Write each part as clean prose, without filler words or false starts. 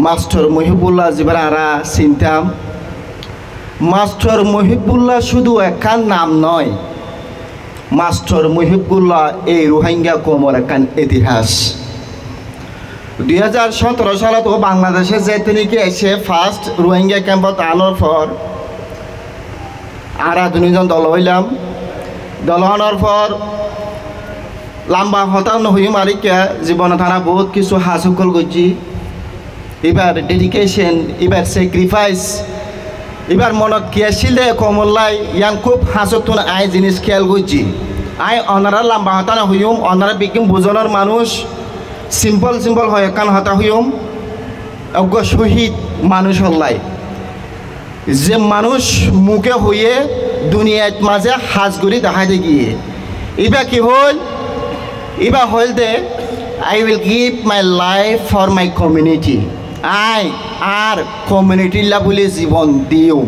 Master Mohibullah zipper আরা চিন্তাম master Mohibullah শুধু একখান নাম নয়, মাস্টার মহিবুল্লাহ এই রোহিঙ্গা কমর একখান ইতিহাস। 2017 সালত বাংলাদেশে যে তিনি এসে ফার্স্ট রোহিঙ্গা ক্যাম্পত আনার পর আরা দুজন দল হইলাম। দল হওয়ার পর লম্বা হতাশ নহই মালিকা জীবনে তারা বহুত কিছু হাসুকল করছি। এবার ডেডিকেশন, এবার স্যাক্রিফাইস, এবার মনত কি আসলে কমল্লাই ইয়াং খুব হাসতুন আই জিনিস খেয়াল করছি। আই অনারা লম্বা হতানা হইম, অনারা বিকিম বুঝনের মানুষ সিম্পল সিম্পল হয় কান হতা হইম অজ্ঞ শহীদ মানুষ হল্লাই যে মানুষ মুখে হইয়ে দুনিয়াত মাঝে হাজগুড়ি দেখাইতে গিয়ে এবার কি হল, এবার হল they I will give my life for my community. I are কমিউনিটির লা বলে জীবন দিও।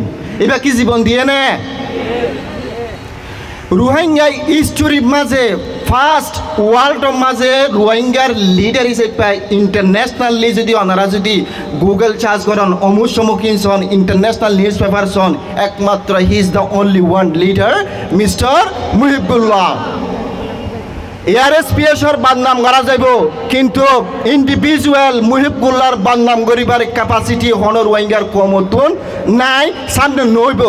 এবার কি জীবন দিয়ে নে রোহিঙ্গা হিস্টোরির মাঝে ফার্স্ট ওয়ার্ল্ডের মাঝে রোহিঙ্গার লিডার হিসেবে ইন্টারন্যাশনালি যদি ওনারা যদি গুগল সার্চ করেন অমুক সমুখীন সন ইন্টারন্যাশনাল নিউজ পেপার সন একমাত্র he is the only one leader mister Muhibullah. এআরএসপিএসর বদনাম করা যাব কিন্তু ইন্ডিভিজুয়াল মুহিবুল্লাহর বদনাম করিবার ক্যাপাসিটি হনর রোহিঙ্গার কমতন নাই, সামনে নইব।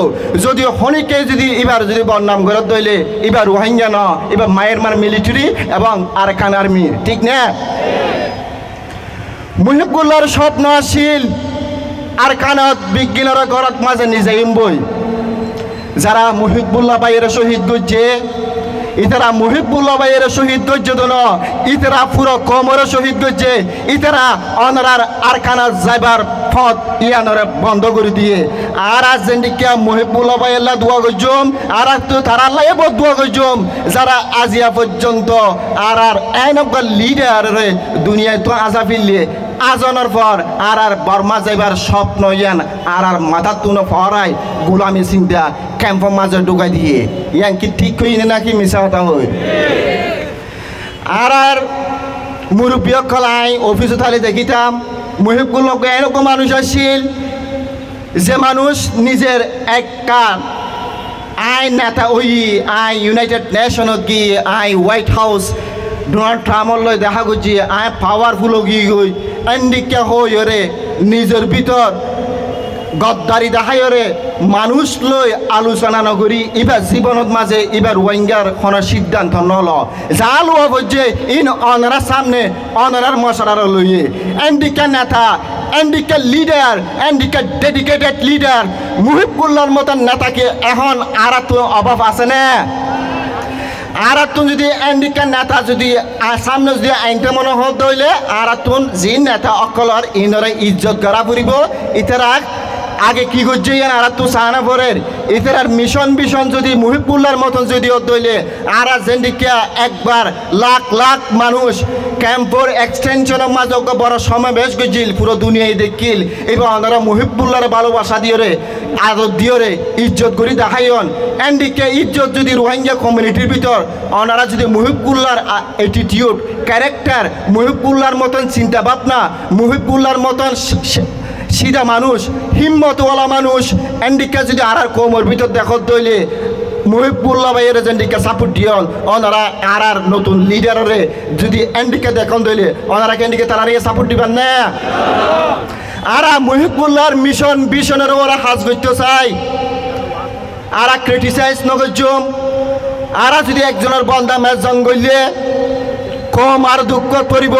যদি হনিকে যদি এবার যদি বদনাম করে দইলে এবার রোহিঙ্গা ন, এবার মায়ানমার মিলিটারি এবং আরাকান আর্মি, ঠিক না? মুহিবুল্লাহর স্বপ্ন আসিল আরাকানত বিজ্ঞানের ঘরত মাঝে নিজে ইমবই। যারা মুহিবুল্লাহ ভাইয়ের শহীদ গজ্জে ইতারা মুহিবুল্লাহ ভাইয়ের শহীদ গজ্জে দন, ইতারা পুরো কমর শহীদ গজ্জে, ইতারা অনারার আরকানা যাইবার পথ ইয়ানরে বন্ধ করে দিয়ে আর আজ যেদিকে মুহিবুল্লাহ ভাইয়ের দোয়া গজ্জম আর তো তারা লাগে দোয়া গজ্জম যারা আজিয়া পর্যন্ত আর এনকা লিডার দুনিয়ায় তো আজা ফিরলে আজনের পর আর বর্মা যাইবার স্বপ্ন ইয়ান আর মাথা তুনো ফরাই গোলামি চিন্তা ক্যাম্পের মাঝে ঢুকাই দিয়ে ইয়ান কি ঠিক হই নাকি মিশা হতা হই। আর মুরব্বী খলাই অফিসে থালি দেখিতাম মুহিবুল্লাহকে এরকম মানুষ আসছিল যে মানুষ নিজের এক কান আই নেতা ওই আই ইউনাইটেড নেশনত গিয়ে আই হোয়াইট হাউস ডোনাল্ড ট্রাম্পর লই দেখা করছি আই পাওয়ারফুল গিয়ে গই এন্ডিকা হই রে নিজের ভিতর গদ্দারি দেখাই রে মানুষ লই আলোচনা নকরি এবার জীবনত মাঝে এবার রোহিঙ্গার কোনো সিদ্ধান্ত নল যা লোয়া বলছে ইন অনারা সামনে অনারার মশলার লইয়ে এন্ডিকা নেতা এন্ডিকা লিডার এন্ডিকা ডেডিকেটেড লিডার মুহিবুল্লাহর মতন নেতাকে এখন আর তো অভাব আছে না? আর তুন যদি এন্ডিকা নেতা যদি সামনে যদি আইনটা মনে হত দইলে আর তুন যে নেতা অকলর ইনরে ইজ্জত করা ফুরিব ইতারা আগে কি করছে আর তো সাহানা পরের ইতারার মিশন বিশন যদি মুহিবুল্লাহর মতন যদি দইলে আর যেদিকে একবার লাখ লাখ মানুষ ক্যাম্পর এক্সটেনশনের মাঝে বড় সমাবেশ গেছিল পুরো দুনিয়ায় দেখিল এবার ওনারা মুহিবুল্লাহর ভালোবাসা দিয়ে রে আদর দিয়ে রে ইজ্জত করি দেখাইন এন্ডিকে ইজ্জত যদি রোহিঙ্গা কমিউনিটির ভিতর ওনারা যদি মুহিবুল্লাহর অ্যাটিটিউড ক্যারেক্টার মুহিবুল্লাহর মতন চিন্তা ভাবনা মুহিবুল্লাহর মতন সিধা মানুষ হিম্মতওয়ালা মানুষ এন্ডিকা যদি আর কোমর ভিতর দেখত দইলে মুহিবুল্লাহ ভাইয়ের যেদিকে সাপোর্ট দিয়ন ওনারা আর নতুন লিডারে যদি এন্ডিকা দেখন দইলে ওনারা এন্ডিকে তারা সাপোর্ট দিবেন না? আর মুহিবুল্লাহর মিশন বিশনের ওরা হাজ করতে চাই আর ক্রিটিসাইজ নগজম আর যদি একজনের বন্ধা ম্যাচ জঙ্গলে কম আর দুঃখ করিব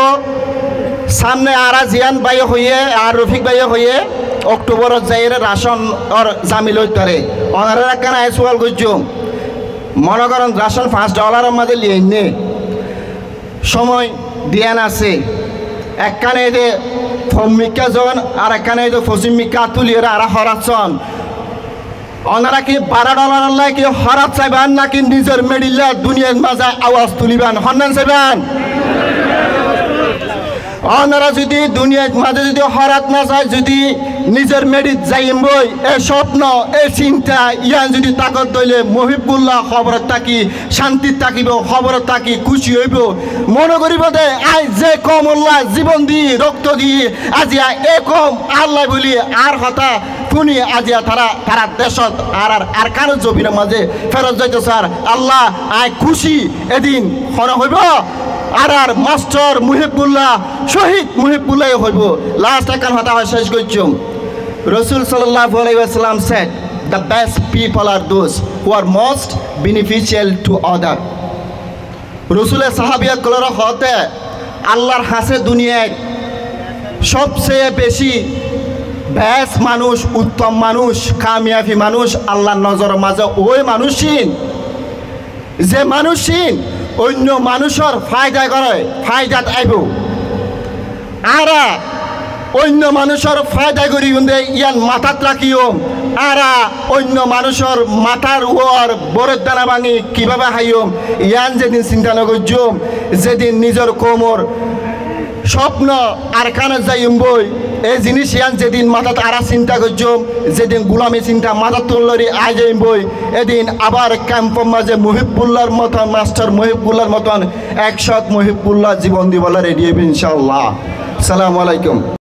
সামনে আর জিয়ান বাইয়ে হইয়ে আর রফিক বাইয়ে হইয়ে অক্টোবরত যাই রাশন ওর জামিল হইতারে ওনারা কেন সোয়াল করছুম মনে করেন রাশন $5 মাঝে লিয়ে নে সময় দিয়ান আছে একখানে এদের ফমিকা জন আর একখানে এদের ফসিমিকা তুলিয়ে আর হরাচ্ছন ওনারা কি $12 কি হরাত চাইবেন নাকি নিজের মেডিলা দুনিয়ার মাঝে আওয়াজ তুলিবেন হন্নান চাইবেন? ওনারা যদি দুনিয়ার মাঝে যদি হরাত না যায় যদি নিজের মেডিত যাইম বই এ স্বপ্ন এ চিন্তা ইয়ান যদি তাকত দইলে মহিবুল্লাহ খবরত থাকি শান্তিত থাকিব খবরত থাকি খুশি হইব মনে করিব দে আই যে কম আল্লাহ জীবন দি রক্ত দি আজিয়া এ কম আল্লাহ বলি আর কথা শুনি আজিয়া তারা দেশত আর কারো জবিনের মাঝে ফেরত যাইতে স্যার আল্লাহ আই খুশি এদিন হন হইব আর মাস্টার মুহিবুল্লাহ শহীদ মুহিবুল্লাহ হইব লাস্ট একখান কথা শেষ করছুম রসুল সাল্লাল্লাহু আলাইহি ওয়াসাল্লাম said the best people are those who are most beneficial to other রসুলের সাহাবিয়া কলর হতে আল্লাহর হাসে দুনিয়ায় সবচেয়ে বেশি বেশ মানুষ উত্তম মানুষ কামিয়াবি মানুষ আল্লাহর নজর মাঝে ওই মানুষই যে মানুষই অন্য মানুষের ফায়দা করে ফায়দাত আইব আর অন্য মানুষের ফায়দা করি ইয়ান মাথাত রাখিও আর অন্য মানুষের মাথার ওর বরের দানা ভাঙি কীভাবে হাইম ইয়ান যেদিন চিন্তা নকরম যেদিন নিজের কোমর স্বপ্ন আর কানে যাইম বই এই জিনিস ইয়ান যেদিন মাথাত আর চিন্তা করছম যেদিন গুলামি চিন্তা মাথার তুলরি আই যাইম বই এদিন আবার ক্যাম্পের মাঝে মুহিবুল্লাহর মতন মাস্টার মুহিবুল্লাহর মতন 100 মুহিবুল্লাহ জীবন দিবলা রেডি হইব ইনশাআল্লাহ। আসসালামু আলাইকুম।